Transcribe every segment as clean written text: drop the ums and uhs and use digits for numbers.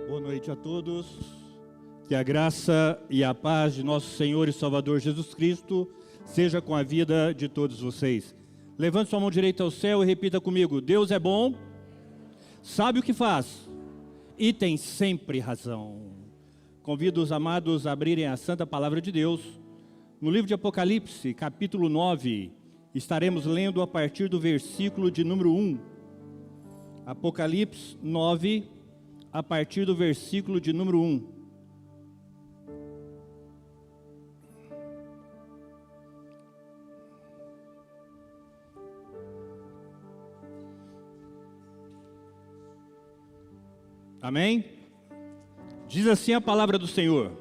Boa noite a todos. Que a graça e a paz de nosso Senhor e Salvador Jesus Cristo seja com a vida de todos vocês. Levante sua mão direita ao céu e repita comigo: Deus é bom, sabe o que faz e tem sempre razão. Convido os amados a abrirem a Santa Palavra de Deus. No livro de Apocalipse, capítulo 9, estaremos lendo a partir do versículo de número 1. Apocalipse 9, a partir do versículo de número 1. Amém? Diz assim a palavra do Senhor: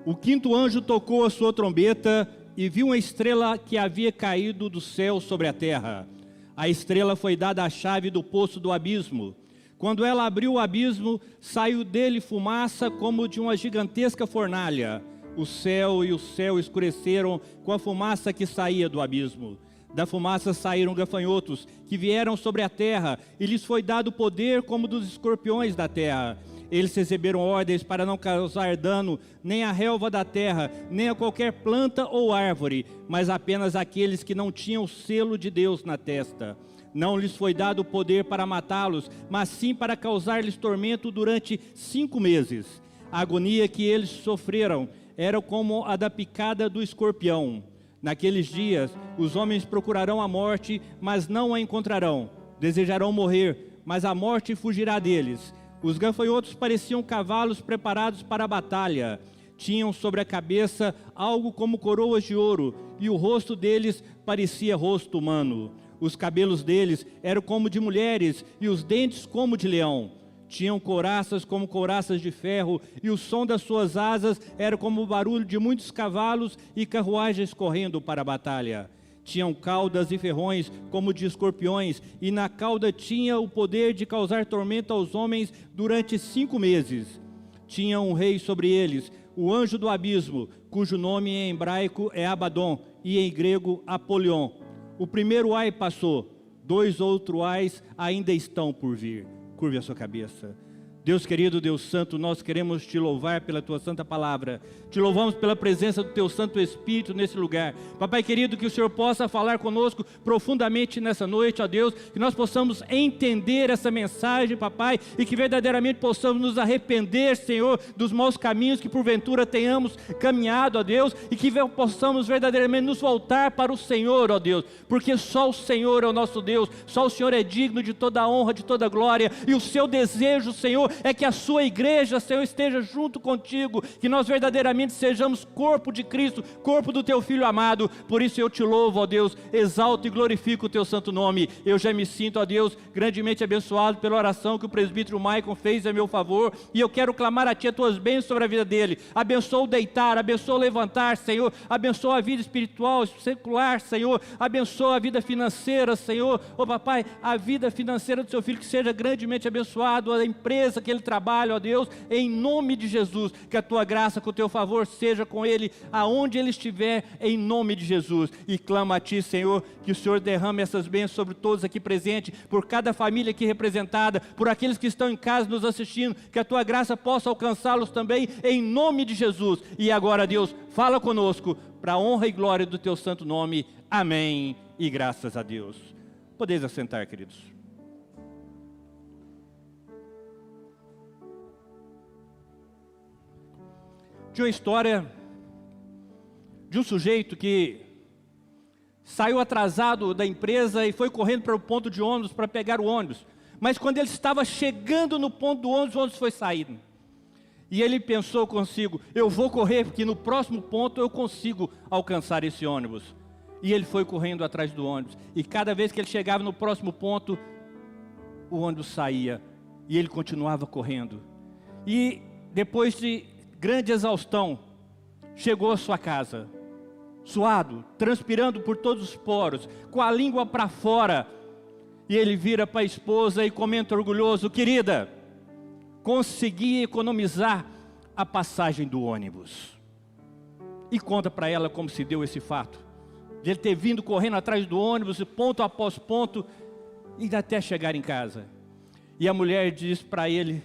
o quinto anjo tocou a sua trombeta e viu uma estrela que havia caído do céu sobre a terra. A estrela foi dada a chave do poço do abismo. Quando ela abriu o abismo, saiu dele fumaça como de uma gigantesca fornalha. O céu e o céu escureceram com a fumaça que saía do abismo. Da fumaça saíram gafanhotos, que vieram sobre a terra, e lhes foi dado poder como dos escorpiões da terra. Eles receberam ordens para não causar dano nem à relva da terra, nem a qualquer planta ou árvore, mas apenas àqueles que não tinham o selo de Deus na testa. Não lhes foi dado poder para matá-los, mas sim para causar-lhes tormento durante 5 meses. A agonia que eles sofreram era como a da picada do escorpião. Naqueles dias, os homens procurarão a morte, mas não a encontrarão. Desejarão morrer, mas a morte fugirá deles. Os gafanhotos pareciam cavalos preparados para a batalha. Tinham sobre a cabeça algo como coroas de ouro, e o rosto deles parecia rosto humano. Os cabelos deles eram como de mulheres, e os dentes como de leão. Tinham couraças como couraças de ferro, e o som das suas asas era como o barulho de muitos cavalos e carruagens correndo para a batalha. Tinham caudas e ferrões como de escorpiões, e na cauda tinha o poder de causar tormento aos homens durante 5 meses. Tinha um rei sobre eles, o anjo do abismo, cujo nome em hebraico é Abaddon e em grego Apolion. O primeiro ai passou, 2 outros ais ainda estão por vir. Curve a sua cabeça. Deus querido, Deus santo, nós queremos te louvar pela tua santa palavra. Te louvamos pela presença do teu Santo Espírito nesse lugar. Papai querido, que o Senhor possa falar conosco profundamente nessa noite, ó Deus, que nós possamos entender essa mensagem, papai, e que verdadeiramente possamos nos arrepender, Senhor, dos maus caminhos que porventura tenhamos caminhado, ó Deus, e que possamos verdadeiramente nos voltar para o Senhor, ó Deus, porque só o Senhor é o nosso Deus, só o Senhor é digno de toda a honra, de toda a glória, e o seu desejo, Senhor, é que a sua igreja, Senhor, esteja junto contigo, que nós verdadeiramente sejamos corpo de Cristo, corpo do teu Filho amado. Por isso eu te louvo, ó Deus, exalto e glorifico o teu santo nome. Eu já me sinto, ó Deus, grandemente abençoado pela oração que o presbítero Maicon fez a meu favor, e eu quero clamar a ti as tuas bênçãos sobre a vida dele. Abençoa o deitar, abençoa o levantar, Senhor, abençoa a vida espiritual, secular, Senhor, abençoa a vida financeira, Senhor, ó papai, a vida financeira do seu filho, que seja grandemente abençoado, a empresa que ele trabalha, ó Deus, em nome de Jesus, que a tua graça, com o teu favor, seja com ele, aonde ele estiver, em nome de Jesus. E clama a ti, Senhor, que o Senhor derrame essas bênçãos sobre todos aqui presentes, por cada família aqui representada, por aqueles que estão em casa nos assistindo, que a tua graça possa alcançá-los também, em nome de Jesus. E agora, Deus, fala conosco, para a honra e glória do teu santo nome. Amém. E graças a Deus. Podeis assentar, queridos. Tinha uma história de um sujeito que saiu atrasado da empresa e foi correndo para o ponto de ônibus para pegar o ônibus. Mas quando ele estava chegando no ponto do ônibus, o ônibus foi saindo. E ele pensou consigo: eu vou correr porque no próximo ponto eu consigo alcançar esse ônibus. E ele foi correndo atrás do ônibus. E cada vez que ele chegava no próximo ponto, o ônibus saía. E ele continuava correndo. E depois de grande exaustão, chegou à sua casa, suado, transpirando por todos os poros, com a língua para fora, e ele vira para a esposa e comenta orgulhoso: querida, consegui economizar a passagem do ônibus. E conta para ela como se deu esse fato, de ele ter vindo correndo atrás do ônibus, ponto após ponto, e até chegar em casa. E a mulher diz para ele: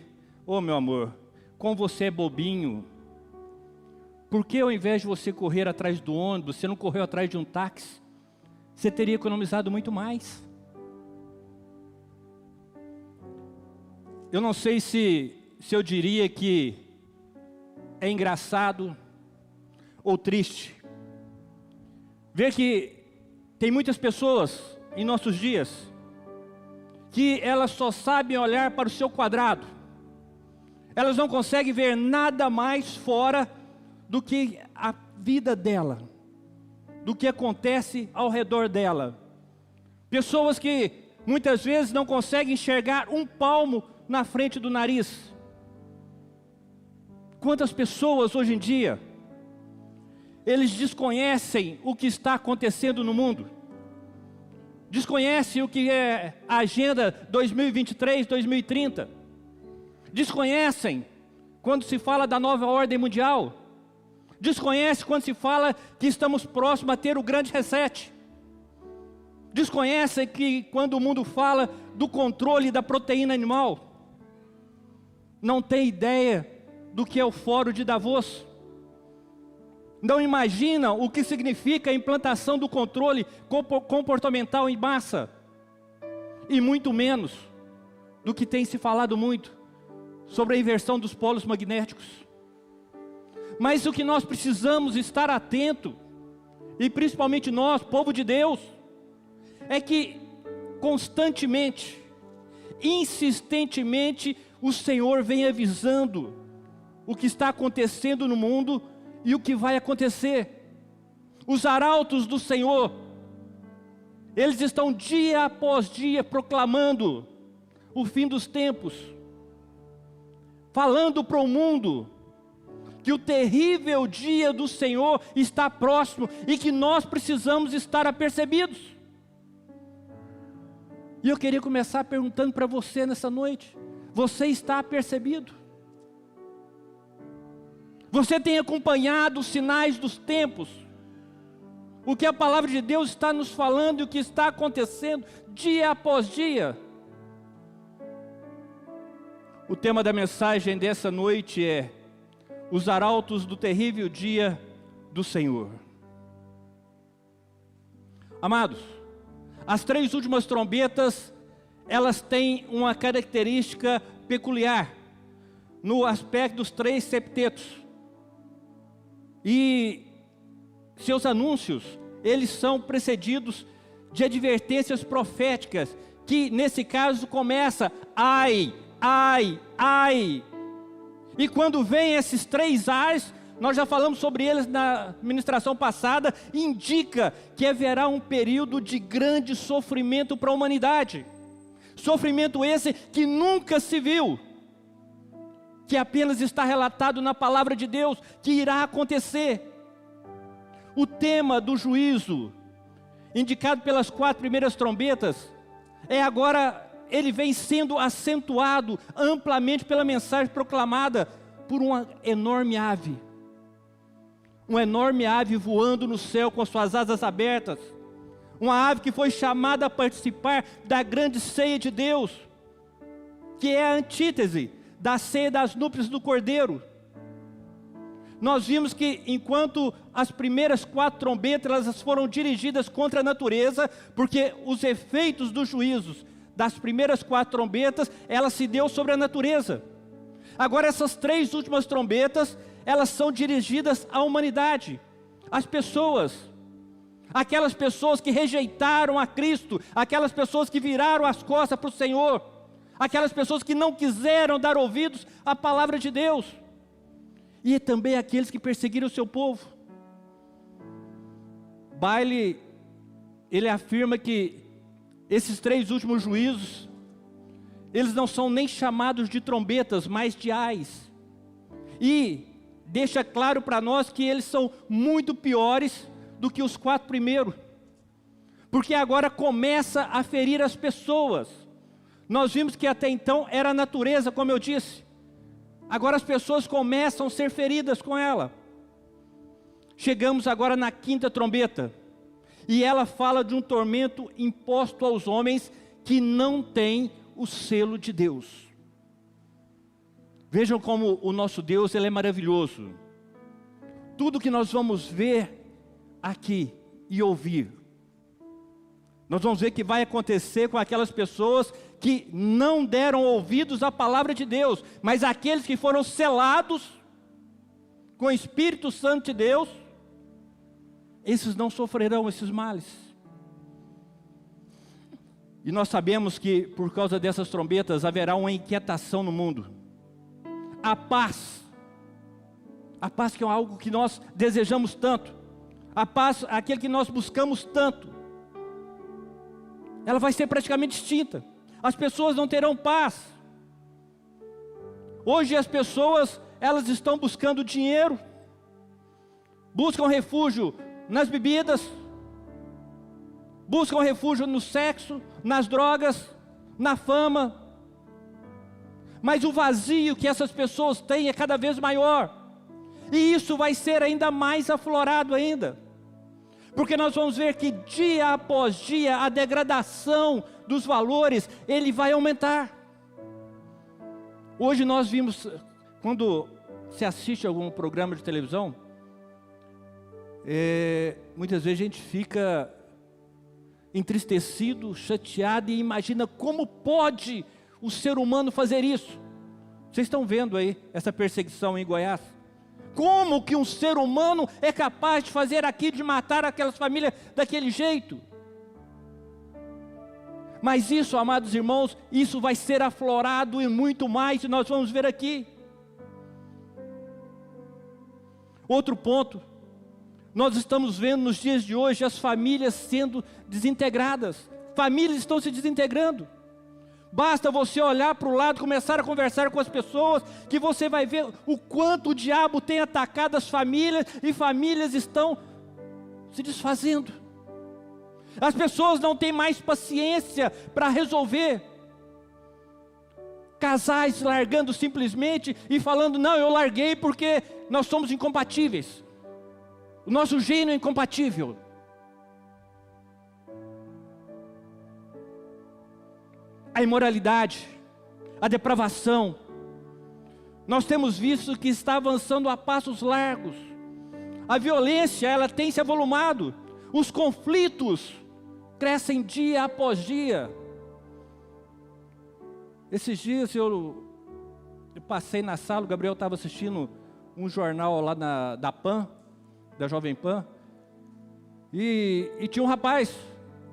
Ô meu amor, como você é bobinho, por que ao invés de você correr atrás do ônibus, você não correu atrás de um táxi? Você teria economizado muito mais. Eu não sei se eu diria que é engraçado ou triste ver que tem muitas pessoas em nossos dias que elas só sabem olhar para o seu quadrado. Elas não conseguem ver nada mais fora do que a vida dela, do que acontece ao redor dela. Pessoas que muitas vezes não conseguem enxergar um palmo na frente do nariz. Quantas pessoas hoje em dia, eles desconhecem o que está acontecendo no mundo, desconhecem o que é a agenda 2023, 2030, desconhecem quando se fala da nova ordem mundial, desconhecem quando se fala que estamos próximos a ter o grande reset, desconhecem que quando o mundo fala do controle da proteína animal, não tem ideia do que é o Fórum de Davos, não imaginam o que significa a implantação do controle comportamental em massa, e muito menos do que tem se falado muito sobre a inversão dos polos magnéticos. Mas o que nós precisamos estar atento, e principalmente nós, povo de Deus, é que constantemente, insistentemente, o Senhor vem avisando o que está acontecendo no mundo e o que vai acontecer. Os arautos do Senhor, eles estão dia após dia proclamando o fim dos tempos, falando para o mundo que o terrível dia do Senhor está próximo e que nós precisamos estar apercebidos. E eu queria começar perguntando para você nessa noite: você está apercebido? Você tem acompanhado os sinais dos tempos? O que a palavra de Deus está nos falando e o que está acontecendo dia após dia? O tema da mensagem dessa noite é os arautos do terrível dia do Senhor. Amados, as 3 últimas trombetas, elas têm uma característica peculiar no aspecto dos 3 septetos. E seus anúncios, eles são precedidos de advertências proféticas, que nesse caso começa: ai, ai, ai. E quando vem esses 3 ais, nós já falamos sobre eles na ministração passada, indica que haverá um período de grande sofrimento para a humanidade. Sofrimento esse que nunca se viu, que apenas está relatado na palavra de Deus, que irá acontecer. O tema do juízo, indicado pelas 4 primeiras trombetas, ele vem sendo acentuado amplamente pela mensagem proclamada por uma enorme ave. Uma enorme ave voando no céu com as suas asas abertas. Uma ave que foi chamada a participar da grande ceia de Deus, que é a antítese da ceia das núpcias do Cordeiro. Nós vimos que enquanto as primeiras 4 trombetas elas foram dirigidas contra a natureza, porque os efeitos dos juízos das primeiras 4 trombetas, ela se deu sobre a natureza. Agora essas 3 últimas trombetas, elas são dirigidas à humanidade, às pessoas, aquelas pessoas que rejeitaram a Cristo, aquelas pessoas que viraram as costas para o Senhor, aquelas pessoas que não quiseram dar ouvidos à palavra de Deus, e também aqueles que perseguiram o seu povo. Bailey, ele afirma que esses 3 últimos juízos, eles não são nem chamados de trombetas, mas de ais, e deixa claro para nós que eles são muito piores do que os 4 primeiros, porque agora começa a ferir as pessoas. Nós vimos que até então era a natureza, como eu disse, agora as pessoas começam a ser feridas com ela. Chegamos agora na 5ª trombeta, e ela fala de um tormento imposto aos homens que não têm o selo de Deus. Vejam como o nosso Deus, Ele é maravilhoso. Tudo que nós vamos ver aqui e ouvir, nós vamos ver que vai acontecer com aquelas pessoas que não deram ouvidos à palavra de Deus, mas aqueles que foram selados com o Espírito Santo de Deus, esses não sofrerão esses males. E nós sabemos que por causa dessas trombetas haverá uma inquietação no mundo. A paz que é algo que nós desejamos tanto, a paz, aquele que nós buscamos tanto, ela vai ser praticamente extinta. As pessoas não terão paz. Hoje as pessoas, elas estão buscando dinheiro, buscam refúgio nas bebidas, buscam refúgio no sexo, nas drogas, na fama. Mas o vazio que essas pessoas têm é cada vez maior. E isso vai ser ainda mais aflorado ainda. Porque nós vamos ver que dia após dia a degradação dos valores, ele vai aumentar. Hoje nós vimos, quando se assiste a algum programa de televisão, muitas vezes a gente fica entristecido, chateado e imagina como pode o ser humano fazer isso. Vocês estão vendo aí essa perseguição em Goiás? Como que um ser humano é capaz de fazer aquilo, de matar aquelas famílias daquele jeito? Mas isso, amados irmãos, isso vai ser aflorado e muito mais, e nós vamos ver aqui. Outro ponto, nós estamos vendo nos dias de hoje as famílias sendo desintegradas. Famílias estão se desintegrando. Basta você olhar para o lado, começar a conversar com as pessoas, que você vai ver o quanto o diabo tem atacado as famílias, e famílias estão se desfazendo. As pessoas não têm mais paciência para resolver. Casais largando simplesmente e falando, não, eu larguei porque nós somos incompatíveis. O nosso gênio é incompatível. A imoralidade, a depravação, nós temos visto que está avançando a passos largos. A violência, ela tem se avolumado. Os conflitos crescem dia após dia. Esses dias eu passei na sala, o Gabriel estava assistindo um jornal lá da PAN, da Jovem Pan, e tinha um rapaz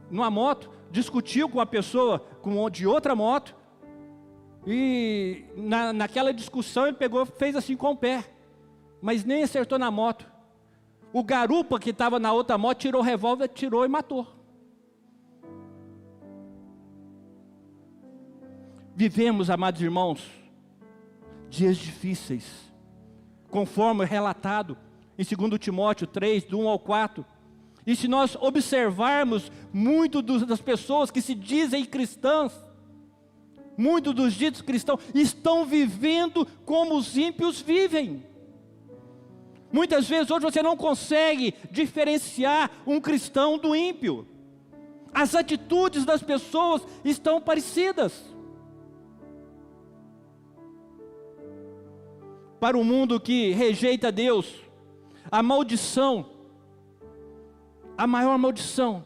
numa moto, discutiu com uma pessoa de outra moto, e naquela discussão ele fez assim com o pé, mas nem acertou na moto. O garupa que estava na outra moto tirou o revólver, tirou e matou. Vivemos, amados irmãos, dias difíceis, conforme relatado em 2 Timóteo 3, do 1 ao 4. E se nós observarmos, muito das pessoas que se dizem cristãs, muitos dos ditos cristãos, estão vivendo como os ímpios vivem. Muitas vezes hoje você não consegue diferenciar um cristão do ímpio. As atitudes das pessoas estão parecidas. Para o mundo que rejeita Deus, a maldição, a maior maldição,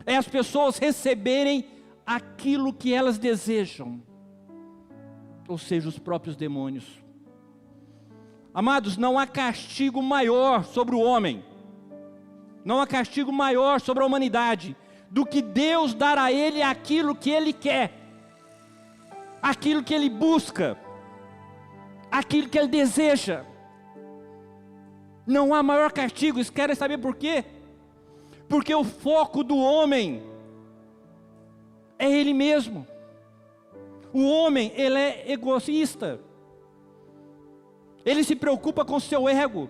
é as pessoas receberem aquilo que elas desejam, ou seja, os próprios demônios. Amados, não há castigo maior sobre o homem, não há castigo maior sobre a humanidade, do que Deus dar a ele aquilo que ele quer, aquilo que ele busca, aquilo que ele deseja. Não há maior castigo. Vocês querem saber por quê? Porque o foco do homem é ele mesmo. O homem, ele é egoísta. Ele se preocupa com o seu ego,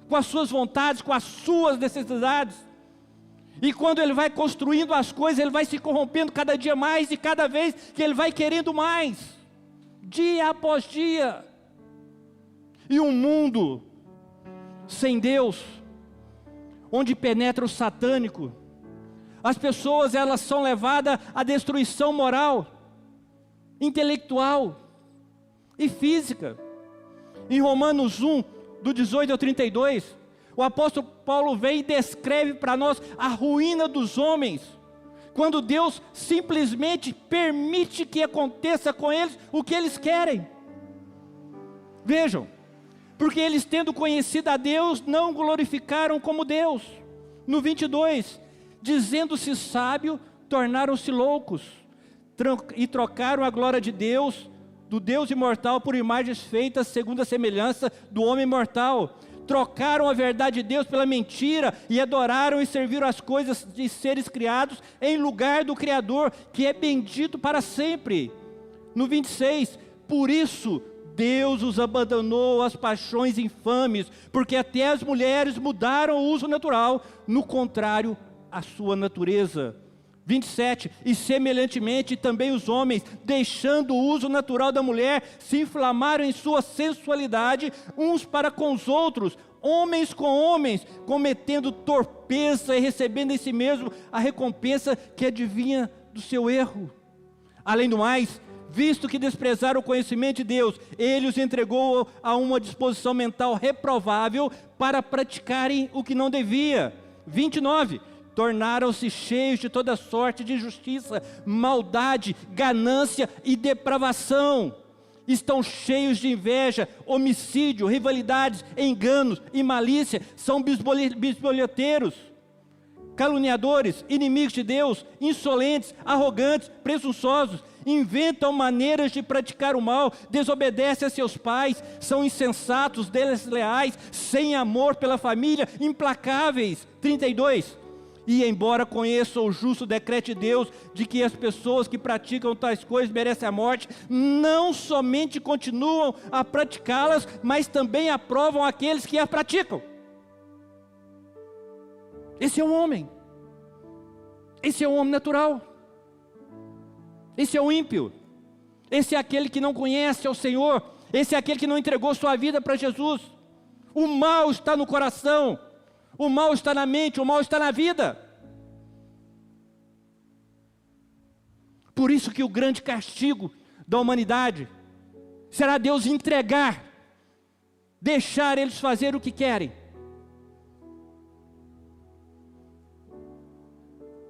com as suas vontades, com as suas necessidades. E quando ele vai construindo as coisas, ele vai se corrompendo cada dia mais, e cada vez que ele vai querendo mais, dia após dia. E um mundo sem Deus, onde penetra o satânico, as pessoas, elas são levadas à destruição moral, intelectual. e física. Em Romanos 1, do 18 ao 32, o apóstolo Paulo vem e descreve para nós a ruína dos homens, quando Deus simplesmente permite que aconteça com eles o que eles querem. Vejam, porque eles, tendo conhecido a Deus, não glorificaram como Deus. No 22, dizendo-se sábio, tornaram-se loucos, e trocaram a glória de Deus, do Deus imortal, por imagens feitas segundo a semelhança do homem mortal. Trocaram a verdade de Deus pela mentira, e adoraram e serviram as coisas de seres criados, em lugar do Criador, que é bendito para sempre. No 26, por isso Deus os abandonou às paixões infames, porque até as mulheres mudaram o uso natural, no contrário à sua natureza. 27, e semelhantemente também os homens, deixando o uso natural da mulher, se inflamaram em sua sensualidade, uns para com os outros, homens com homens, cometendo torpeza e recebendo em si mesmo a recompensa que advinha do seu erro. Além do mais, visto que desprezaram o conhecimento de Deus, Ele os entregou a uma disposição mental reprovável para praticarem o que não devia. 29, tornaram-se cheios de toda sorte de injustiça, maldade, ganância e depravação. Estão cheios de inveja, homicídio, rivalidades, enganos e malícia. São bisbilhoteiros, caluniadores, inimigos de Deus, insolentes, arrogantes, presunçosos. Inventam maneiras de praticar o mal, desobedecem a seus pais, são insensatos, desleais, sem amor pela família, implacáveis. 32. E embora conheçam o justo decreto de Deus, de que as pessoas que praticam tais coisas merecem a morte, não somente continuam a praticá-las, mas também aprovam aqueles que as praticam. Esse é um homem. Esse é um homem natural. Esse é o ímpio. Esse é aquele que não conhece ao Senhor. Esse é aquele que não entregou sua vida para Jesus. O mal está no coração. O mal está na mente, o mal está na vida. Por isso que o grande castigo da humanidade será Deus entregar, deixar eles fazer o que querem.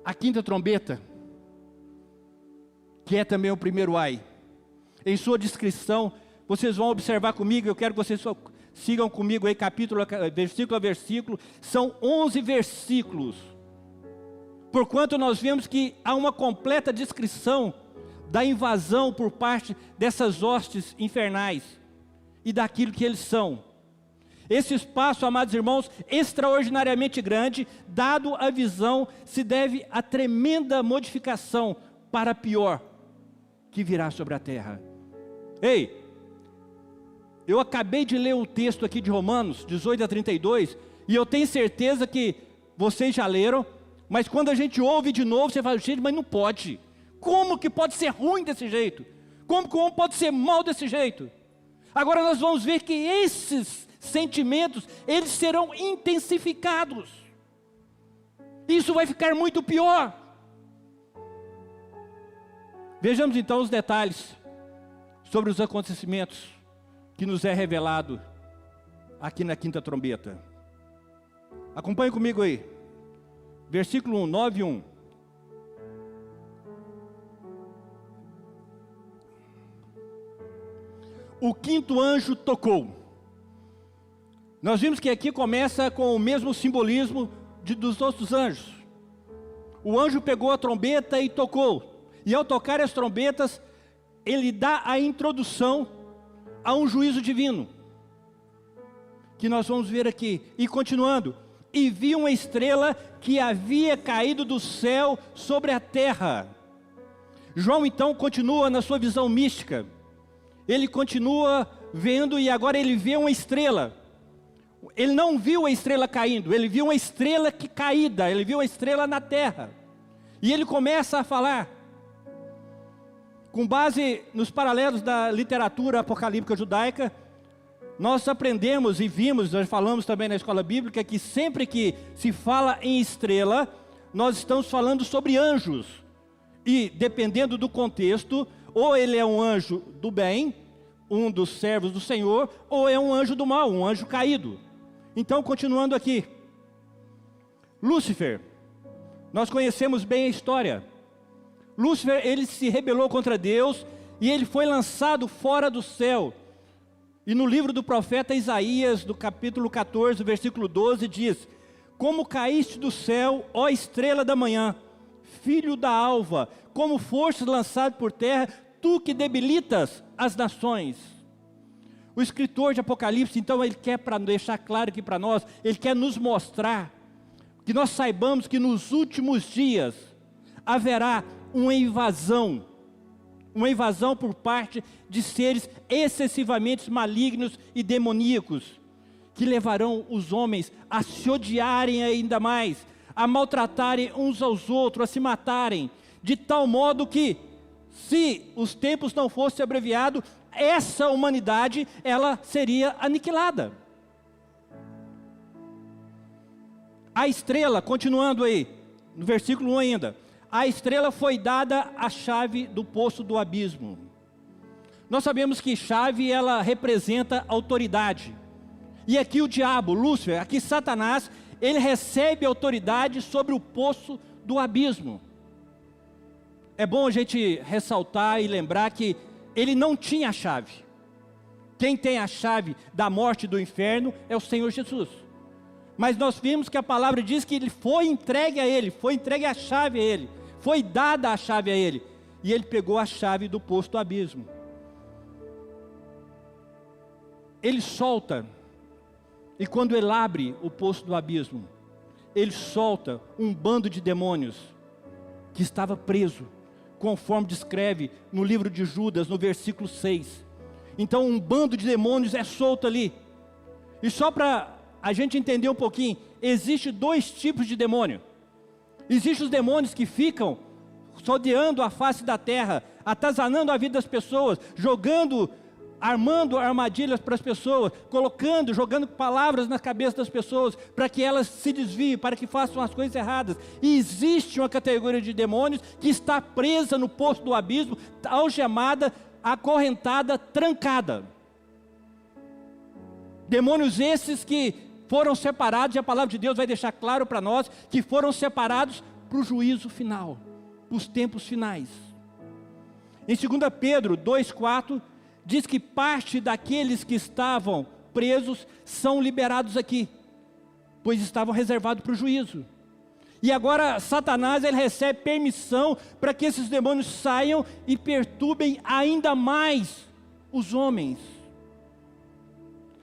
A quinta trombeta, que é também o primeiro ai, em sua descrição, vocês vão observar comigo, eu quero que vocês sigam comigo aí, versículo a versículo, são 11 versículos, porquanto nós vemos que há uma completa descrição da invasão por parte dessas hostes infernais, e daquilo que eles são. Esse espaço, amados irmãos, extraordinariamente grande, dado a visão, se deve a tremenda modificação para pior, que virá sobre a terra. Ei! Eu acabei de ler o texto aqui de Romanos 18 a 32, e eu tenho certeza que vocês já leram, mas quando a gente ouve de novo, você fala, gente, mas não pode. Como que pode ser ruim desse jeito? Como que o homem pode ser mau desse jeito? Agora nós vamos ver que esses sentimentos, eles serão intensificados. Isso vai ficar muito pior. Vejamos então os detalhes sobre os acontecimentos que nos é revelado aqui na quinta trombeta. Acompanhe comigo aí. Versículo 1, 9 e 1. O quinto anjo tocou. Nós vimos que aqui começa com o mesmo simbolismo dos outros anjos. O anjo pegou a trombeta e tocou. E ao tocar as trombetas, ele dá a introdução a um juízo divino, que nós vamos ver aqui. E continuando, e vi uma estrela que havia caído do céu sobre a terra. João então continua na sua visão mística, ele continua vendo, e agora ele vê uma estrela. Ele não viu a estrela caindo, ele viu uma estrela caída, ele viu a estrela na terra, e ele começa a falar, com base nos paralelos da literatura apocalíptica judaica. Nós aprendemos e vimos, nós falamos também na escola bíblica, que sempre que se fala em estrela, nós estamos falando sobre anjos, e dependendo do contexto, ou ele é um anjo do bem, um dos servos do Senhor, ou é um anjo do mal, um anjo caído. Então, continuando aqui, Lúcifer, nós conhecemos bem a história. Lúcifer, ele se rebelou contra Deus, e ele foi lançado fora do céu. E no livro do profeta Isaías, do capítulo 14, versículo 12, diz: como caíste do céu, ó estrela da manhã, filho da alva, como fostes lançado por terra, tu que debilitas as nações. O escritor de Apocalipse, então, ele quer deixar claro aqui para nós, ele quer nos mostrar, que nós saibamos que nos últimos dias, haverá uma invasão por parte de seres excessivamente malignos e demoníacos, que levarão os homens a se odiarem ainda mais, a maltratarem uns aos outros, a se matarem, de tal modo que, se os tempos não fossem abreviados, essa humanidade, ela seria aniquilada. A estrela, continuando aí, no versículo 1 ainda, a estrela foi dada a chave do poço do abismo. Nós sabemos que chave, ela representa autoridade. E aqui o diabo, Lúcifer, aqui Satanás, ele recebe autoridade sobre o poço do abismo. É bom a gente ressaltar e lembrar que ele não tinha a chave. Quem tem a chave da morte e do inferno é o Senhor Jesus. Mas nós vimos que a palavra diz que ele foi entregue a ele, foi entregue a chave a ele, foi dada a chave a ele, e ele pegou a chave do poço do abismo. Ele solta, e quando ele abre o poço do abismo, ele solta um bando de demônios que estava preso, conforme descreve no livro de Judas, no versículo 6. Então um bando de demônios é solto ali. E só para a gente entender um pouquinho, existe dois tipos de demônio. Existem os demônios que ficam rodeando a face da terra, atazanando a vida das pessoas, armando armadilhas para as pessoas, jogando palavras na cabeça das pessoas, para que elas se desviem, para que façam as coisas erradas. E existe uma categoria de demônios que está presa no poço do abismo, algemada, acorrentada, trancada. Demônios esses que foram separados, e a palavra de Deus vai deixar claro para nós, que foram separados para o juízo final, para os tempos finais. Em 2 Pedro 2,4, diz que parte daqueles que estavam presos são liberados aqui, pois estavam reservados para o juízo. E agora Satanás, ele recebe permissão para que esses demônios saiam e perturbem ainda mais os homens.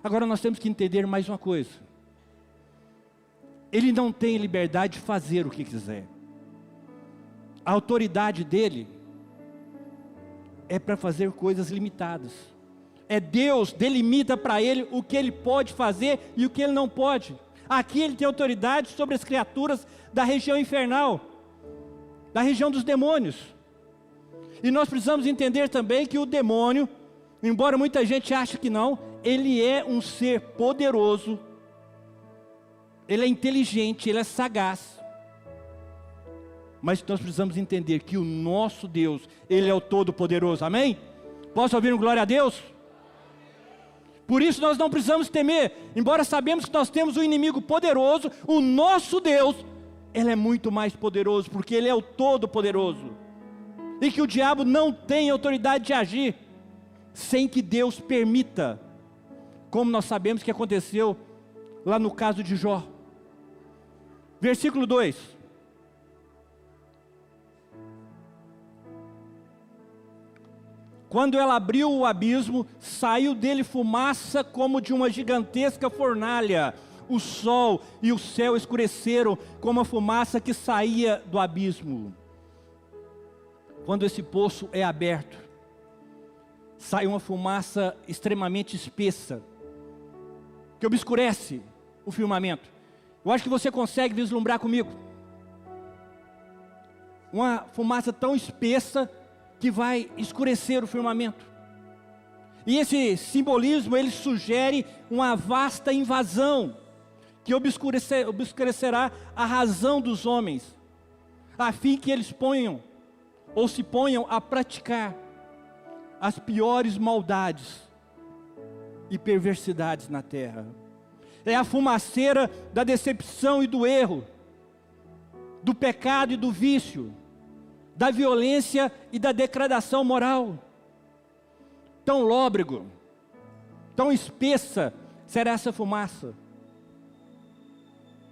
Agora nós temos que entender mais uma coisa. Ele não tem liberdade de fazer o que quiser. A autoridade dele é para fazer coisas limitadas. Deus delimita para ele o que ele pode fazer e o que ele não pode. Aqui ele tem autoridade sobre as criaturas da região infernal, da região dos demônios. E nós precisamos entender também que o demônio, embora muita gente ache que não, ele é um ser poderoso, ele é inteligente, ele é sagaz. Mas nós precisamos entender que o nosso Deus, ele é o Todo-Poderoso, amém? Posso ouvir um glória a Deus? Por isso nós não precisamos temer, embora sabemos que nós temos um inimigo poderoso, o nosso Deus, ele é muito mais poderoso, porque ele é o Todo-Poderoso. E que o diabo não tem autoridade de agir, sem que Deus permita, como nós sabemos que aconteceu lá no caso de Jó. Versículo 2. Quando ela abriu o abismo, saiu dele fumaça como de uma gigantesca fornalha. O sol e o céu escureceram como a fumaça que saía do abismo. Quando esse poço é aberto, sai uma fumaça extremamente espessa, que obscurece o firmamento. Eu acho que você consegue vislumbrar comigo. Uma fumaça tão espessa que vai escurecer o firmamento. E esse simbolismo, ele sugere uma vasta invasão, que obscurecerá a razão dos homens, a fim que eles se ponham a praticar as piores maldades e perversidades na terra. É a fumaceira da decepção e do erro, do pecado e do vício, da violência e da degradação moral. Tão lôbrego, tão espessa será essa fumaça,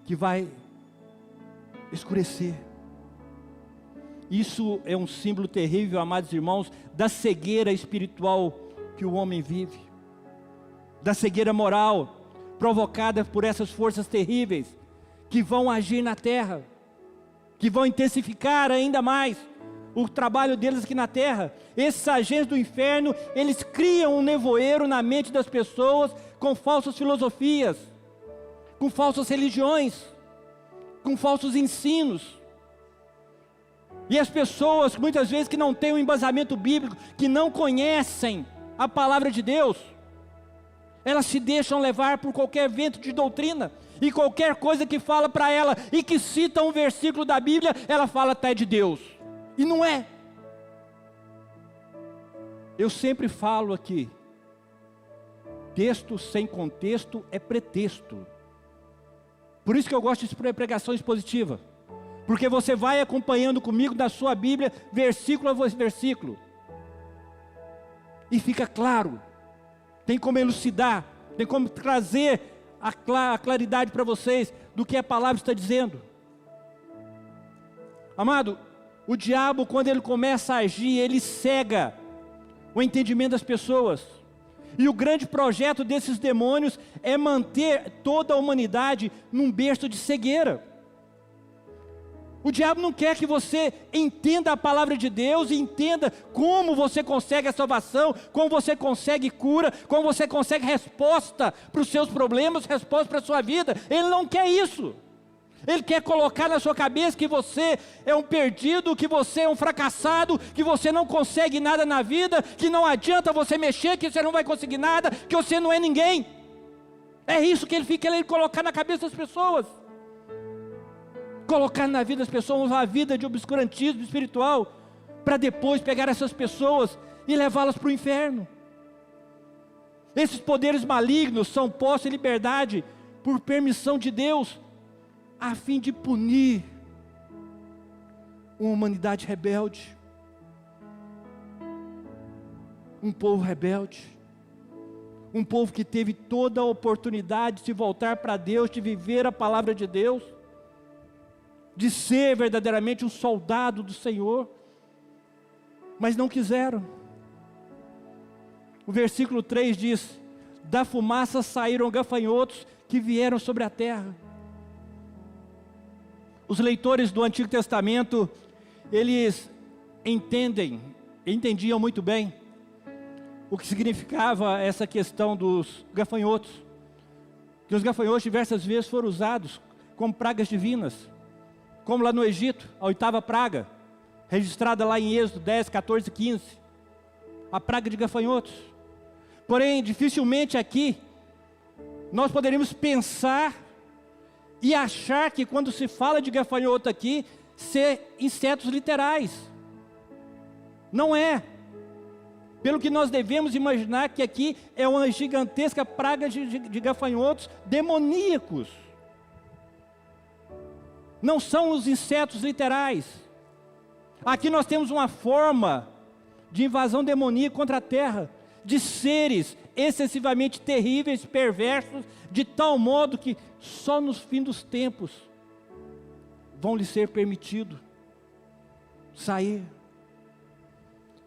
que vai escurecer. Isso é um símbolo terrível, amados irmãos, da cegueira espiritual que o homem vive, da cegueira moral, provocada por essas forças terríveis, que vão agir na terra, que vão intensificar ainda mais o trabalho deles aqui na terra. Esses agentes do inferno, eles criam um nevoeiro na mente das pessoas, com falsas filosofias, com falsas religiões, com falsos ensinos. E as pessoas, muitas vezes, que não têm um embasamento bíblico, que não conhecem a palavra de Deus, elas se deixam levar por qualquer vento de doutrina, e qualquer coisa que fala para ela, e que cita um versículo da Bíblia, ela fala até de Deus, e não é. Eu sempre falo aqui, texto sem contexto é pretexto. Por isso que eu gosto de pregação expositiva, porque você vai acompanhando comigo na sua Bíblia, versículo a versículo, e fica claro, tem como elucidar, tem como trazer a claridade para vocês, do que a palavra está dizendo. Amado, o diabo, quando ele começa a agir, ele cega o entendimento das pessoas, e o grande projeto desses demônios é manter toda a humanidade num berço de cegueira. O diabo não quer que você entenda a palavra de Deus e entenda como você consegue a salvação, como você consegue cura, como você consegue resposta para os seus problemas, resposta para a sua vida. Ele não quer isso. Ele quer colocar na sua cabeça que você é um perdido, que você é um fracassado, que você não consegue nada na vida, que não adianta você mexer, que você não vai conseguir nada, que você não é ninguém. É isso que ele fica querendo colocar na cabeça das pessoas. Colocar na vida das pessoas uma vida de obscurantismo espiritual, para depois pegar essas pessoas e levá-las para o inferno. Esses poderes malignos são postos em liberdade por permissão de Deus, a fim de punir uma humanidade rebelde, um povo rebelde, um povo que teve toda a oportunidade de se voltar para Deus, de viver a palavra de Deus, de ser verdadeiramente um soldado do Senhor, mas não quiseram. O versículo 3 diz: da fumaça saíram gafanhotos que vieram sobre a terra. Os leitores do Antigo Testamento, eles entendiam muito bem o que significava essa questão dos gafanhotos, que os gafanhotos diversas vezes foram usados como pragas divinas, como lá no Egito, a 8ª praga, registrada lá em Êxodo 10, 14 e 15, a praga de gafanhotos. Porém, dificilmente aqui, nós poderíamos pensar e achar que quando se fala de gafanhoto aqui, ser insetos literais. Não é. Pelo que nós devemos imaginar que aqui é uma gigantesca praga de gafanhotos demoníacos. Não são os insetos literais. Aqui nós temos uma forma de invasão demoníaca contra a terra, de seres excessivamente terríveis, perversos, de tal modo que só no fim dos tempos vão lhe ser permitido sair.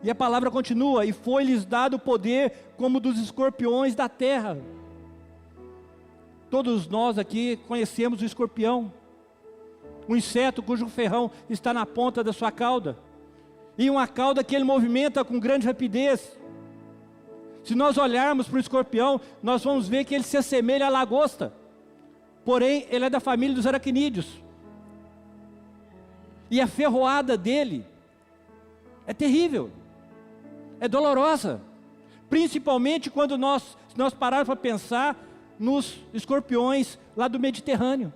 E a palavra continua: e foi-lhes dado poder como dos escorpiões da terra. Todos nós aqui conhecemos o escorpião, um inseto cujo ferrão está na ponta da sua cauda, e uma cauda que ele movimenta com grande rapidez. Se nós olharmos para o escorpião, nós vamos ver que ele se assemelha à lagosta, porém ele é da família dos aracnídeos, e a ferroada dele é terrível, é dolorosa, principalmente quando nós pararmos para pensar nos escorpiões lá do Mediterrâneo.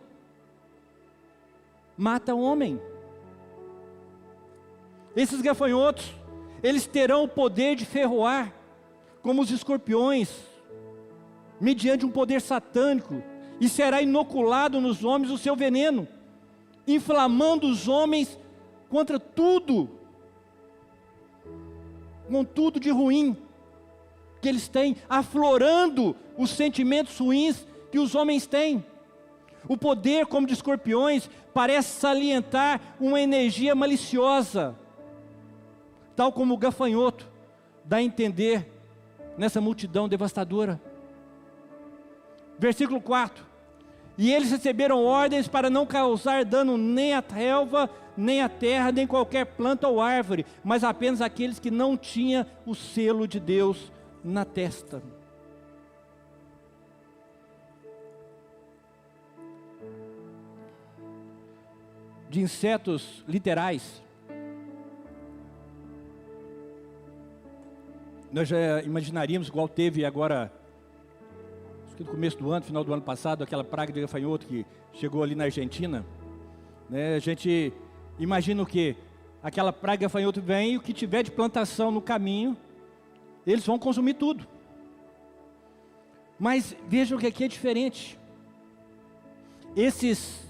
Mata o homem. Esses gafanhotos, eles terão o poder de ferroar, como os escorpiões, mediante um poder satânico, e será inoculado nos homens o seu veneno, inflamando os homens contra tudo, com tudo de ruim que eles têm, aflorando os sentimentos ruins que os homens têm. O poder, como de escorpiões, parece salientar uma energia maliciosa, tal como o gafanhoto dá a entender nessa multidão devastadora. Versículo 4: e eles receberam ordens para não causar dano nem à relva, nem à terra, nem qualquer planta ou árvore, mas apenas aqueles que não tinham o selo de Deus na testa. De insetos literais, nós já imaginaríamos, igual teve agora, acho que no começo do ano, final do ano passado, aquela praga de gafanhoto que chegou ali na Argentina, né? A gente imagina o quê? Aquela praga de gafanhoto vem e o que tiver de plantação no caminho, eles vão consumir tudo. Mas vejam que aqui é diferente. Esses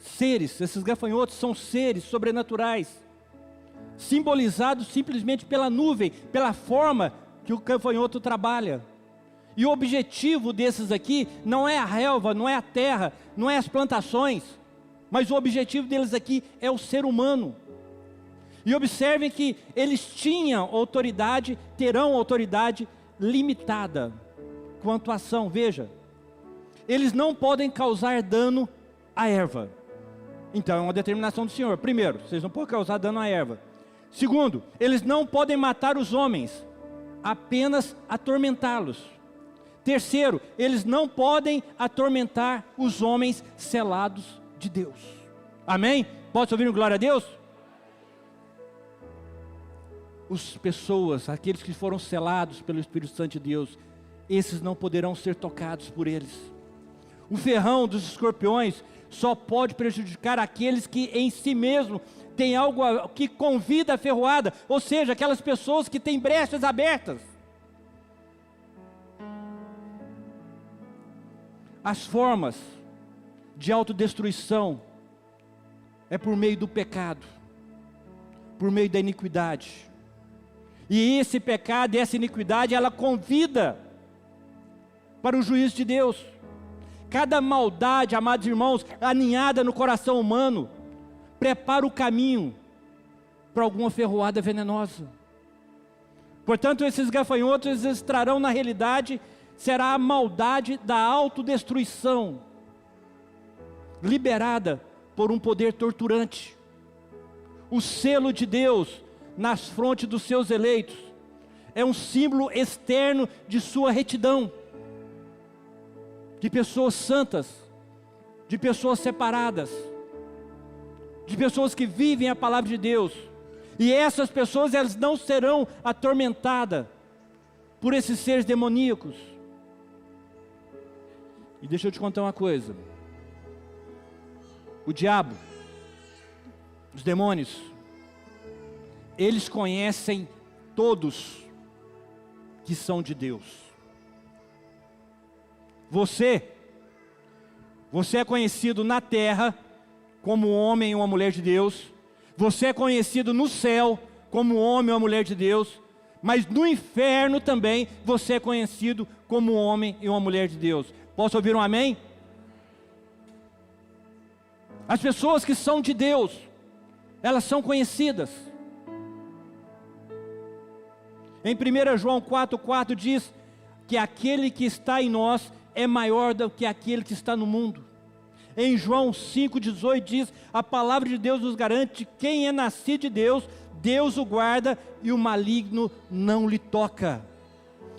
seres, esses gafanhotos são seres sobrenaturais, simbolizados simplesmente pela nuvem, pela forma que o gafanhoto trabalha. E o objetivo desses aqui não é a relva, não é a terra, não é as plantações, mas o objetivo deles aqui é o ser humano. E observem que eles tinham autoridade, terão autoridade limitada quanto à ação. Veja, eles não podem causar dano à erva. Então é uma determinação do Senhor. Primeiro, vocês não podem causar dano à erva. Segundo, eles não podem matar os homens, apenas atormentá-los. Terceiro, eles não podem atormentar os homens selados de Deus. Amém? Pode ouvir um glória a Deus? As pessoas, aqueles que foram selados pelo Espírito Santo de Deus, esses não poderão ser tocados por eles. O ferrão dos escorpiões só pode prejudicar aqueles que em si mesmo têm algo que convida a ferroada, ou seja, aquelas pessoas que têm brechas abertas. As formas de autodestruição é por meio do pecado, por meio da iniquidade. E esse pecado e essa iniquidade, ela convida para o juízo de Deus. Cada maldade, amados irmãos, aninhada no coração humano, prepara o caminho para alguma ferroada venenosa. Portanto, esses gafanhotos, eles trarão na realidade, será a maldade da autodestruição, liberada por um poder torturante. O selo de Deus nas frontes dos seus eleitos é um símbolo externo de sua retidão, de pessoas santas, de pessoas separadas, de pessoas que vivem a palavra de Deus. E essas pessoas, elas não serão atormentadas por esses seres demoníacos. E deixa eu te contar uma coisa: o diabo, os demônios, eles conhecem todos que são de Deus. Você é conhecido na terra como um homem ou uma mulher de Deus. Você é conhecido no céu como um homem ou uma mulher de Deus. Mas no inferno também você é conhecido como um homem e uma mulher de Deus. Posso ouvir um amém? As pessoas que são de Deus, elas são conhecidas. Em 1 João 4,4 diz que aquele que está em nós é maior do que aquele que está no mundo. Em João 5,18 diz: a palavra de Deus nos garante que quem é nascido de Deus, Deus o guarda e o maligno não lhe toca.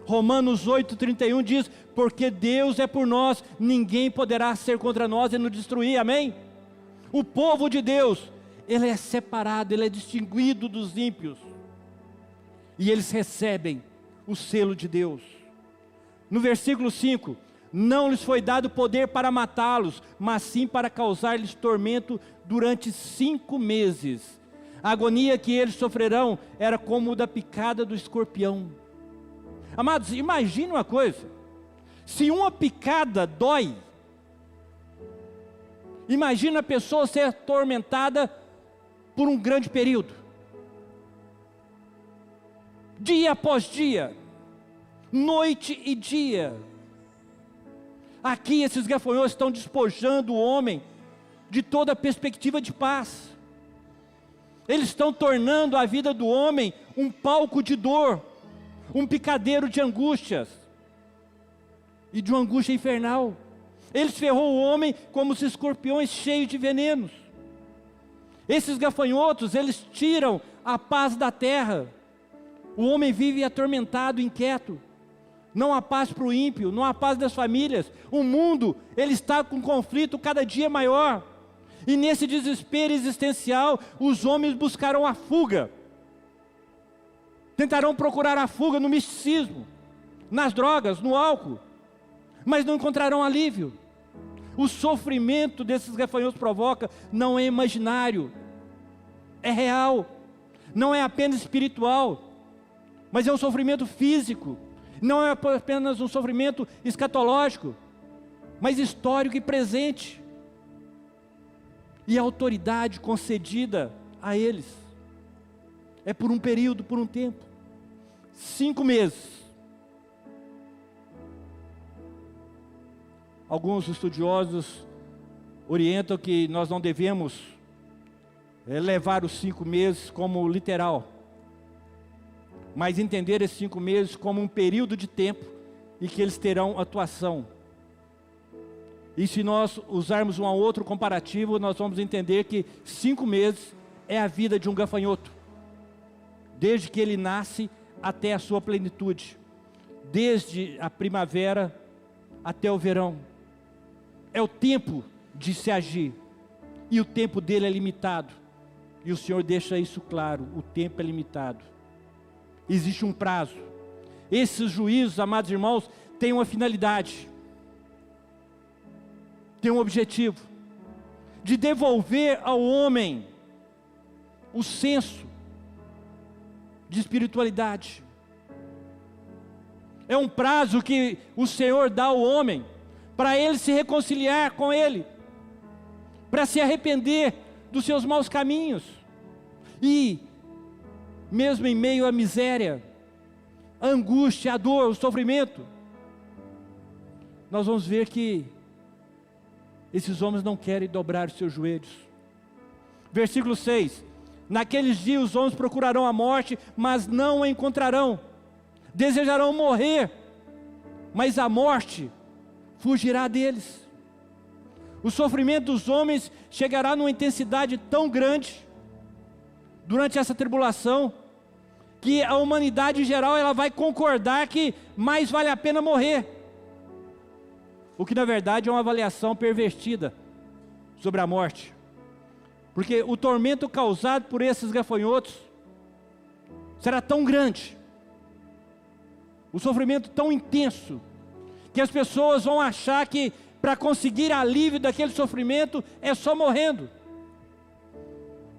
Romanos 8,31 diz: porque Deus é por nós, ninguém poderá ser contra nós e nos destruir. Amém? O povo de Deus, ele é separado, ele é distinguido dos ímpios, e eles recebem o selo de Deus. No versículo 5: não lhes foi dado poder para matá-los, mas sim para causar-lhes tormento durante 5 meses. A agonia que eles sofrerão era como o da picada do escorpião. Amados, imagine uma coisa: Se uma picada dói, imagina a pessoa ser atormentada por um grande período. Dia após dia, noite e dia. Aqui esses gafanhotos estão despojando o homem de toda a perspectiva de paz. Eles estão tornando a vida do homem um palco de dor, um picadeiro de angústias e de uma angústia infernal. Eles ferrou o homem como os escorpiões cheios de venenos. Esses gafanhotos, eles tiram a paz da terra. O homem vive atormentado, inquieto. Não há paz para o ímpio, não há paz das famílias. O mundo, ele está com conflito cada dia maior. E nesse desespero existencial, os homens buscarão a fuga. Tentarão procurar a fuga no misticismo, nas drogas, no álcool. Mas não encontrarão alívio. O sofrimento desses gafanhotos provoca não é imaginário, é real. Não é apenas espiritual, mas é um sofrimento físico. Não é apenas um sofrimento escatológico, mas histórico e presente. E a autoridade concedida a eles é por um período, por um tempo. 5 meses. Alguns estudiosos orientam que nós não devemos levar os 5 meses como literal, mas entender esses 5 meses como um período de tempo e que eles terão atuação. E se nós usarmos um outro comparativo, nós vamos entender que 5 meses é a vida de um gafanhoto, desde que ele nasce até a sua plenitude, desde a primavera até o verão. É o tempo de se agir, e o tempo dele é limitado, e o Senhor deixa isso claro, o tempo é limitado. Existe um prazo. Esses juízos, amados irmãos, têm uma finalidade, tem um objetivo, de devolver ao homem o senso de espiritualidade. É um prazo que o Senhor dá ao homem, para ele se reconciliar com Ele, para se arrepender dos seus maus caminhos, e mesmo em meio à miséria, a angústia, a dor, o sofrimento, nós vamos ver que esses homens não querem dobrar os seus joelhos. Versículo 6: naqueles dias os homens procurarão a morte, mas não a encontrarão. Desejarão morrer, mas a morte fugirá deles. O sofrimento dos homens chegará numa intensidade tão grande durante essa tribulação, que a humanidade em geral ela vai concordar que mais vale a pena morrer. O que na verdade é uma avaliação pervertida sobre a morte, porque o tormento causado por esses gafanhotos será tão grande, o sofrimento tão intenso, que as pessoas vão achar que para conseguir alívio daquele sofrimento é só morrendo.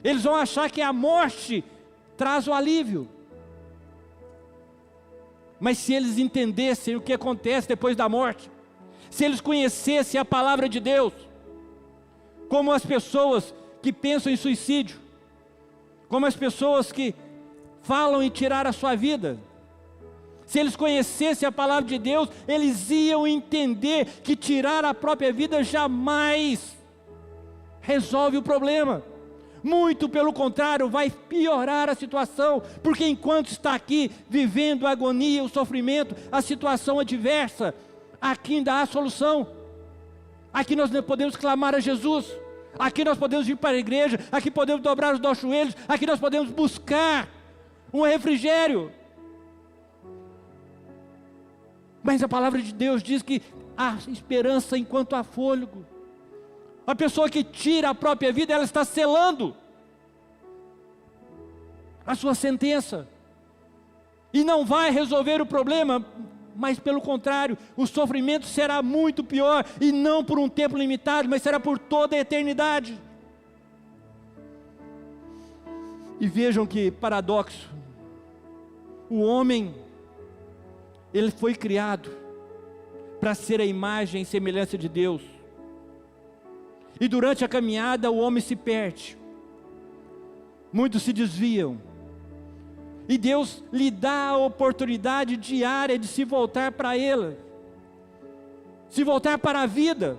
Eles vão achar que a morte traz o alívio. Mas se eles entendessem o que acontece depois da morte, se eles conhecessem a palavra de Deus, como as pessoas que pensam em suicídio, como as pessoas que falam em tirar a sua vida, se eles conhecessem a palavra de Deus, eles iam entender que tirar a própria vida jamais resolve o problema. Muito pelo contrário, vai piorar a situação, porque enquanto está aqui vivendo a agonia, o sofrimento, a situação adversa, aqui ainda há solução. Aqui nós podemos clamar a Jesus, aqui nós podemos vir para a igreja, aqui podemos dobrar os nossos joelhos, aqui nós podemos buscar um refrigério. Mas a palavra de Deus diz que há esperança enquanto há fôlego. A pessoa que tira a própria vida, ela está selando a sua sentença, e não vai resolver o problema, mas pelo contrário, o sofrimento será muito pior, e não por um tempo limitado, mas será por toda a eternidade. E vejam que paradoxo, o homem, ele foi criado para ser a imagem e semelhança de Deus. E durante a caminhada o homem se perde, muitos se desviam, e Deus lhe dá a oportunidade diária de se voltar para Ele, se voltar para a vida.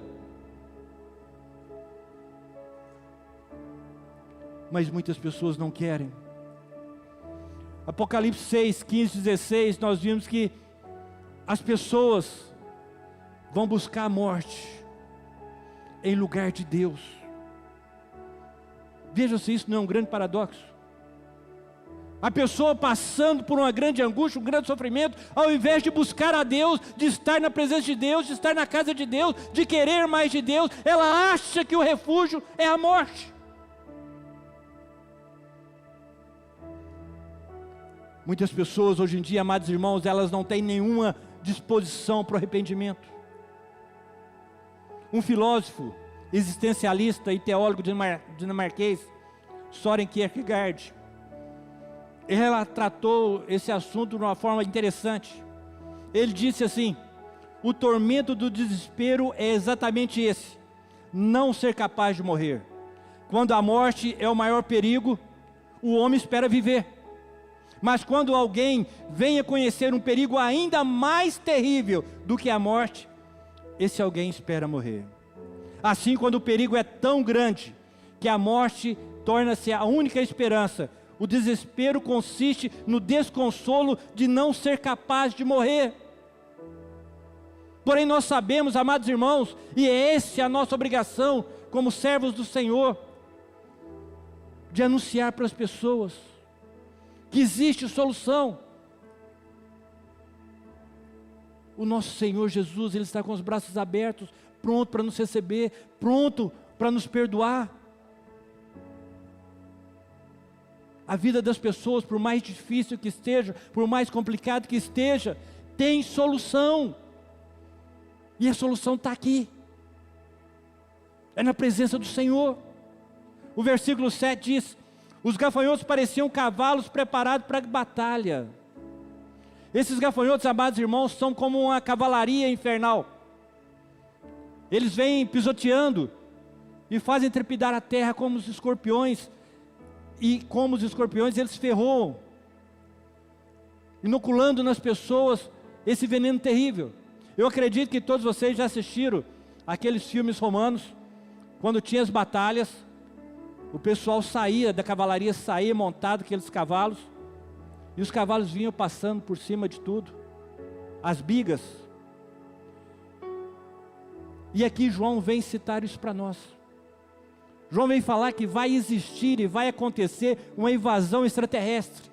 Mas muitas pessoas não querem. Apocalipse 6, 15, 16, nós vimos que as pessoas vão buscar a morte em lugar de Deus. Veja se isso não é um grande paradoxo. A pessoa passando por uma grande angústia, um grande sofrimento, ao invés de buscar a Deus, de estar na presença de Deus, de estar na casa de Deus, de querer mais de Deus, ela acha que o refúgio é a morte. Muitas pessoas hoje em dia, amados irmãos, elas não têm nenhuma disposição para o arrependimento. Um filósofo existencialista e teólogo dinamarquês, Søren Kierkegaard, ele tratou esse assunto de uma forma interessante. Ele disse assim: o tormento do desespero é exatamente esse, não ser capaz de morrer. Quando a morte é o maior perigo, o homem espera viver. Mas quando alguém venha conhecer um perigo ainda mais terrível do que a morte, esse alguém espera morrer. Assim, quando o perigo é tão grande que a morte torna-se a única esperança, o desespero consiste no desconsolo de não ser capaz de morrer. Porém nós sabemos, amados irmãos, e é essa a nossa obrigação como servos do Senhor, de anunciar para as pessoas que existe solução. O nosso Senhor Jesus, Ele está com os braços abertos, pronto para nos receber, pronto para nos perdoar. A vida das pessoas, por mais difícil que esteja, por mais complicado que esteja, tem solução. E a solução está aqui. É na presença do Senhor. O versículo 7 diz: os gafanhotos pareciam cavalos preparados para a batalha. Esses gafanhotos, amados irmãos, são como uma cavalaria infernal. Eles vêm pisoteando e fazem trepidar a terra como os escorpiões. E como os escorpiões, eles ferroam, inoculando nas pessoas esse veneno terrível. Eu acredito que todos vocês já assistiram aqueles filmes romanos, quando tinha as batalhas, o pessoal saía da cavalaria, saía montado aqueles cavalos, e os cavalos vinham passando por cima de tudo, as bigas. E aqui João vem citar isso para nós. João vem falar que vai existir e vai acontecer uma invasão extraterrestre,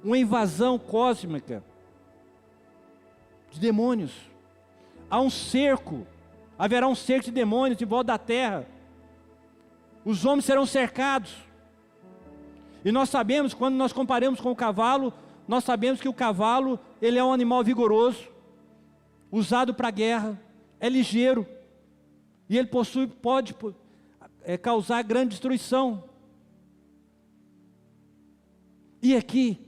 uma invasão cósmica de demônios. Há um cerco, haverá um cerco de demônios em volta da terra. Os homens serão cercados. E nós sabemos, quando nós comparamos com o cavalo, nós sabemos que o cavalo, ele é um animal vigoroso, usado para a guerra, é ligeiro, e ele pode causar grande destruição. E aqui,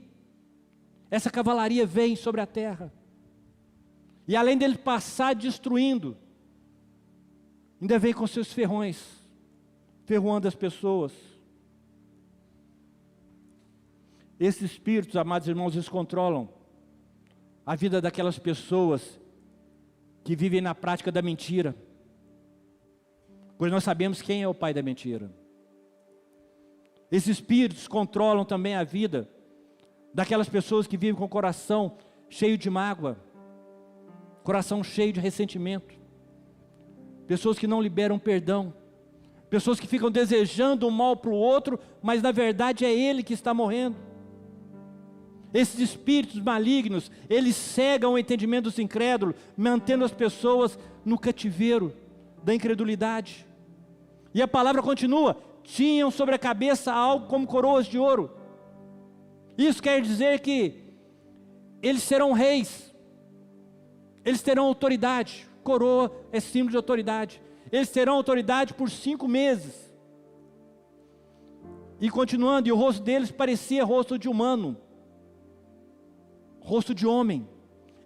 essa cavalaria vem sobre a terra, e além dele passar destruindo, ainda vem com seus ferrões, ferroando as pessoas. Esses espíritos, amados irmãos, eles controlam a vida daquelas pessoas que vivem na prática da mentira, pois nós sabemos quem é o pai da mentira. Esses espíritos controlam também a vida daquelas pessoas que vivem com o coração cheio de mágoa, coração cheio de ressentimento, pessoas que não liberam perdão, pessoas que ficam desejando o mal para o outro, mas na verdade é ele que está morrendo. Esses espíritos malignos, eles cegam o entendimento dos incrédulos, mantendo as pessoas no cativeiro da incredulidade. E a palavra continua: tinham sobre a cabeça algo como coroas de ouro. Isso quer dizer que eles serão reis, eles terão autoridade. Coroa é símbolo de autoridade. Eles terão autoridade por 5 meses. E continuando, e o rosto deles parecia rosto de humano, rosto de homem.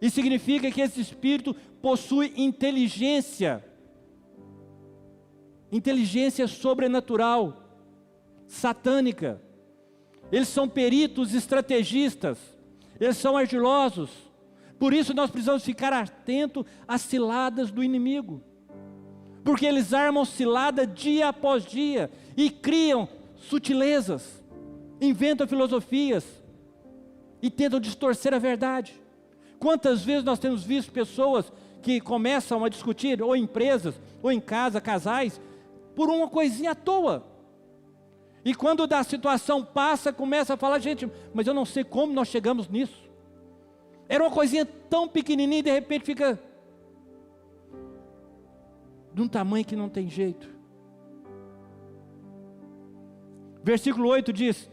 Isso significa que esse espírito possui inteligência sobrenatural, satânica. Eles são peritos, estrategistas, eles são ardilosos. Por isso nós precisamos ficar atentos às ciladas do inimigo, porque eles armam cilada dia após dia, e criam sutilezas, inventam filosofias, e tentam distorcer a verdade. Quantas vezes nós temos visto pessoas que começam a discutir, ou em empresas, ou em casa, casais, por uma coisinha à toa. E quando da situação passa, começa a falar, gente, mas eu não sei como nós chegamos nisso. Era uma coisinha tão pequenininha e de repente fica de um tamanho que não tem jeito. Versículo 8 diz: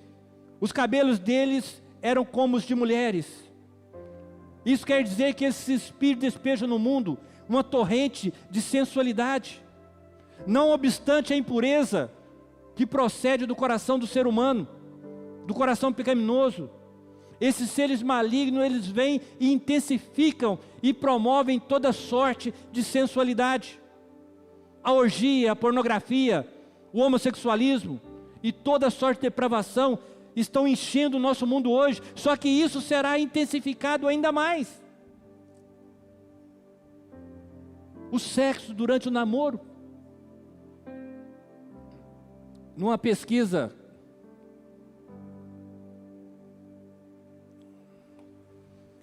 os cabelos deles eram como os de mulheres. Isso quer dizer que esse espírito despeja no mundo uma torrente de sensualidade. Não obstante a impureza que procede do coração do ser humano, do coração pecaminoso, esses seres malignos, eles vêm e intensificam e promovem toda sorte de sensualidade. A orgia, a pornografia, o homossexualismo e toda sorte de depravação estão enchendo o nosso mundo hoje, só que isso será intensificado ainda mais. O sexo durante o namoro. Numa pesquisa,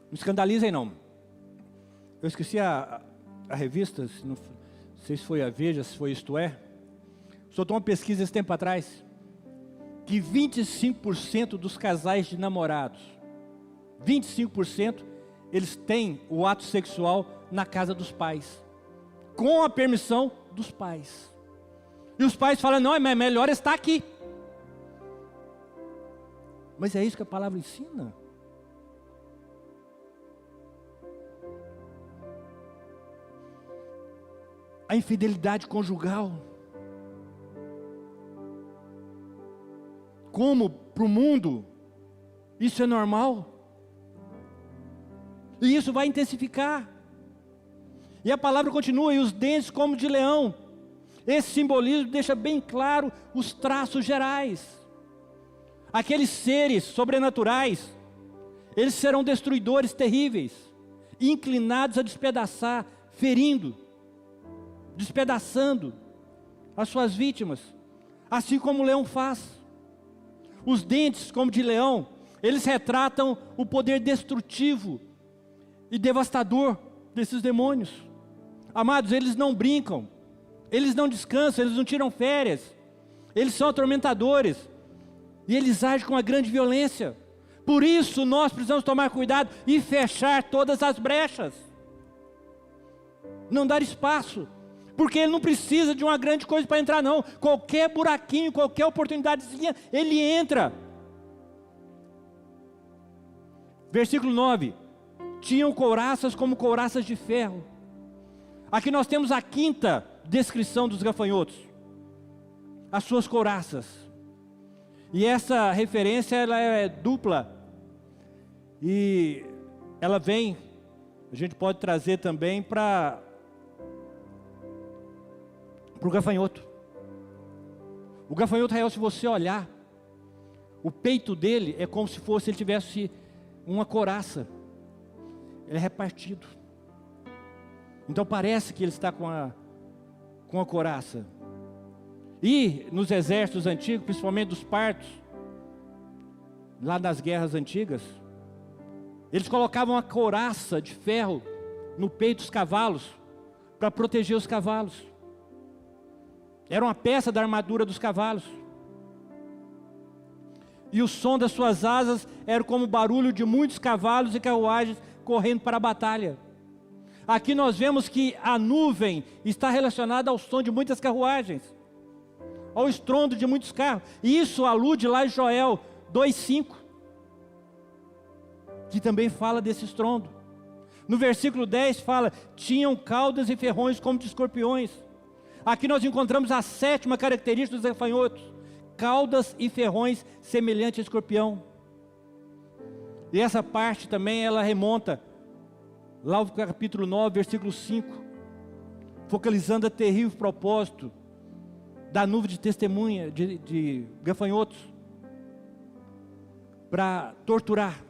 não escandalizem não, eu esqueci a revista, não sei se foi a Veja, se foi Isto É, soltou uma pesquisa esse tempo atrás, que 25% dos casais de namorados, 25%, eles têm o ato sexual na casa dos pais, com a permissão dos pais. E os pais falam, não, é melhor estar aqui. Mas é isso que a palavra ensina. A infidelidade conjugal. Como para o mundo isso é normal. E isso vai intensificar. E a palavra continua, e os dentes como de leão. Esse simbolismo deixa bem claro os traços gerais. Aqueles seres sobrenaturais, eles serão destruidores terríveis, inclinados a despedaçar, ferindo, despedaçando as suas vítimas, assim como o leão faz. Os dentes como de leão, eles retratam o poder destrutivo e devastador desses demônios. Amados, eles não brincam, eles não descansam, eles não tiram férias, eles são atormentadores, e eles agem com uma grande violência. Por isso nós precisamos tomar cuidado e fechar todas as brechas, não dar espaço, porque ele não precisa de uma grande coisa para entrar não, qualquer buraquinho, qualquer oportunidadezinha, ele entra. Versículo 9, tinham couraças como couraças de ferro. Aqui nós temos a quinta descrição dos gafanhotos, as suas couraças, e essa referência ela é dupla, e ela vem, a gente pode trazer também para o gafanhoto. O gafanhoto real, se você olhar, o peito dele é como se fosse ele tivesse uma couraça, ele é repartido, então parece que ele está com a couraça. E nos exércitos antigos, principalmente dos partos, lá nas guerras antigas, eles colocavam uma couraça de ferro no peito dos cavalos, para proteger os cavalos. Era uma peça da armadura dos cavalos. E o som das suas asas era como o barulho de muitos cavalos e carruagens correndo para a batalha. Aqui nós vemos que a nuvem está relacionada ao som de muitas carruagens, ao estrondo de muitos carros. E isso alude lá em Joel 2:5, que também fala desse estrondo. No versículo 10 fala, tinham caudas e ferrões como de escorpiões. Aqui nós encontramos a sétima característica dos gafanhotos, caudas e ferrões semelhantes a escorpião. E essa parte também ela remonta lá no capítulo 9, versículo 5, focalizando o terrível propósito da nuvem de testemunha, de gafanhotos, para torturar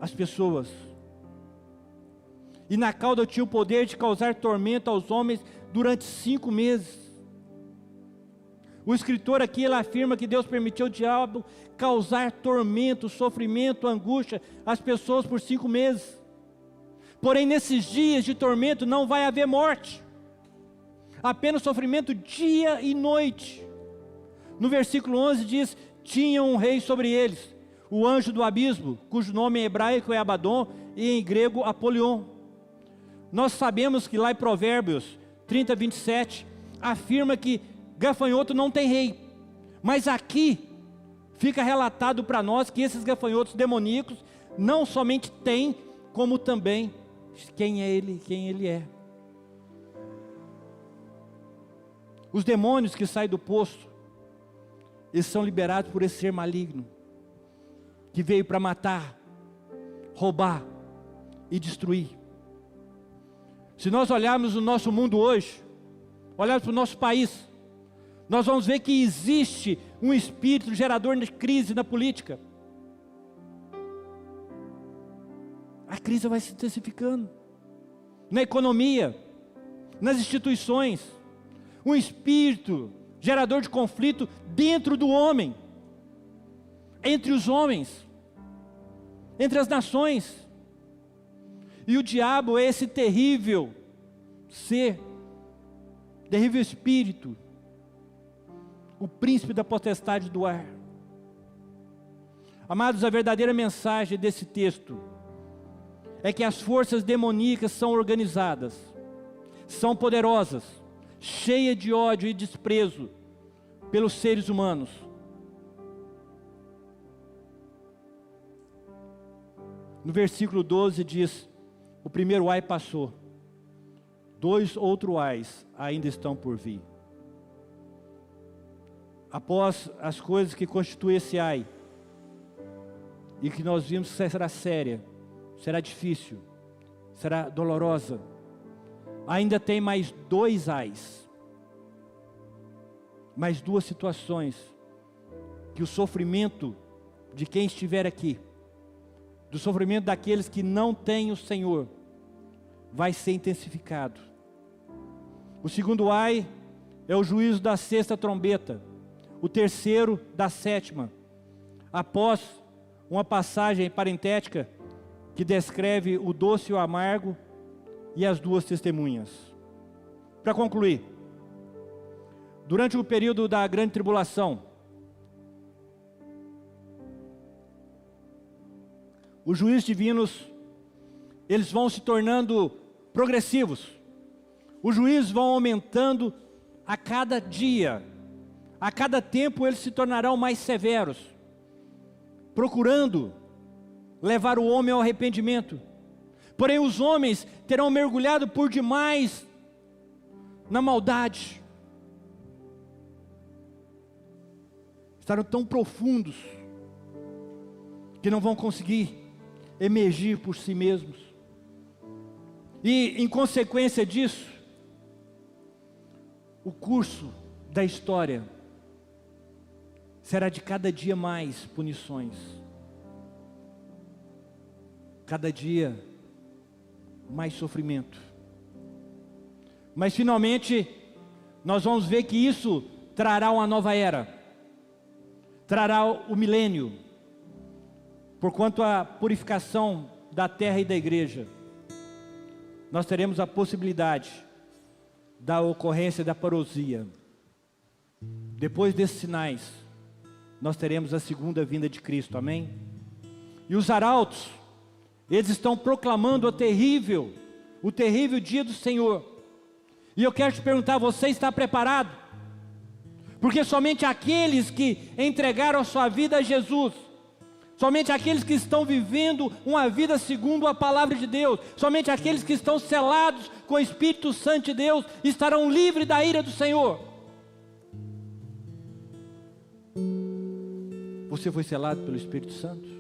as pessoas. E na cauda tinha o poder de causar tormento aos homens durante 5 meses. O escritor aqui, ele afirma que Deus permitiu o diabo causar tormento, sofrimento, angústia às pessoas por 5 meses. Porém, nesses dias de tormento não vai haver morte, apenas sofrimento dia e noite. No versículo 11 diz: tinha um rei sobre eles, o anjo do abismo, cujo nome em hebraico é Abaddon e em grego Apolion. Nós sabemos que lá em Provérbios 30, 27, afirma que gafanhoto não tem rei, mas aqui fica relatado para nós que esses gafanhotos demoníacos não somente têm, como também quem é ele, quem ele é. Os demônios que saem do poço, eles são liberados por esse ser maligno, que veio para matar, roubar e destruir. Se nós olharmos o nosso mundo hoje, olharmos para o nosso país, nós vamos ver que existe um espírito gerador de crise na política. A crise vai se intensificando, na economia, nas instituições, um espírito gerador de conflito dentro do homem, entre os homens, entre as nações. E o diabo é esse terrível ser, terrível espírito, o príncipe da potestade do ar. Amados, a verdadeira mensagem desse texto é que as forças demoníacas são organizadas, são poderosas, cheias de ódio e desprezo pelos seres humanos. No versículo 12 diz: o primeiro ai passou, 2 outros ais ainda estão por vir. Após as coisas que constituem esse ai, e que nós vimos que será séria, será difícil, será dolorosa, ainda tem mais 2 ais, mais 2 situações, que o sofrimento de quem estiver aqui, do sofrimento daqueles que não têm o Senhor, vai ser intensificado. O segundo ai é o juízo da 6ª trombeta, o terceiro da 7ª, após uma passagem parentética que descreve o doce e o amargo e as 2 testemunhas. Para concluir, durante o período da grande tribulação, os juízes divinos, eles vão se tornando progressivos. Os juízes vão aumentando a cada dia. A cada tempo eles se tornarão mais severos, procurando levar o homem ao arrependimento. Porém os homens terão mergulhado por demais na maldade, estarão tão profundos que não vão conseguir emergir por si mesmos. E em consequência disso, o curso da história será de cada dia mais punições, cada dia mais sofrimento. Mas finalmente nós vamos ver que isso trará uma nova era, trará o milênio, porquanto a purificação da terra e da igreja, nós teremos a possibilidade da ocorrência da parousia. Depois desses sinais, nós teremos a segunda vinda de Cristo, amém? E os arautos, eles estão proclamando o terrível dia do Senhor. E eu quero te perguntar, você está preparado? Porque somente aqueles que entregaram a sua vida a Jesus, somente aqueles que estão vivendo uma vida segundo a palavra de Deus, somente aqueles que estão selados com o Espírito Santo de Deus, estarão livres da ira do Senhor. Você foi selado pelo Espírito Santo?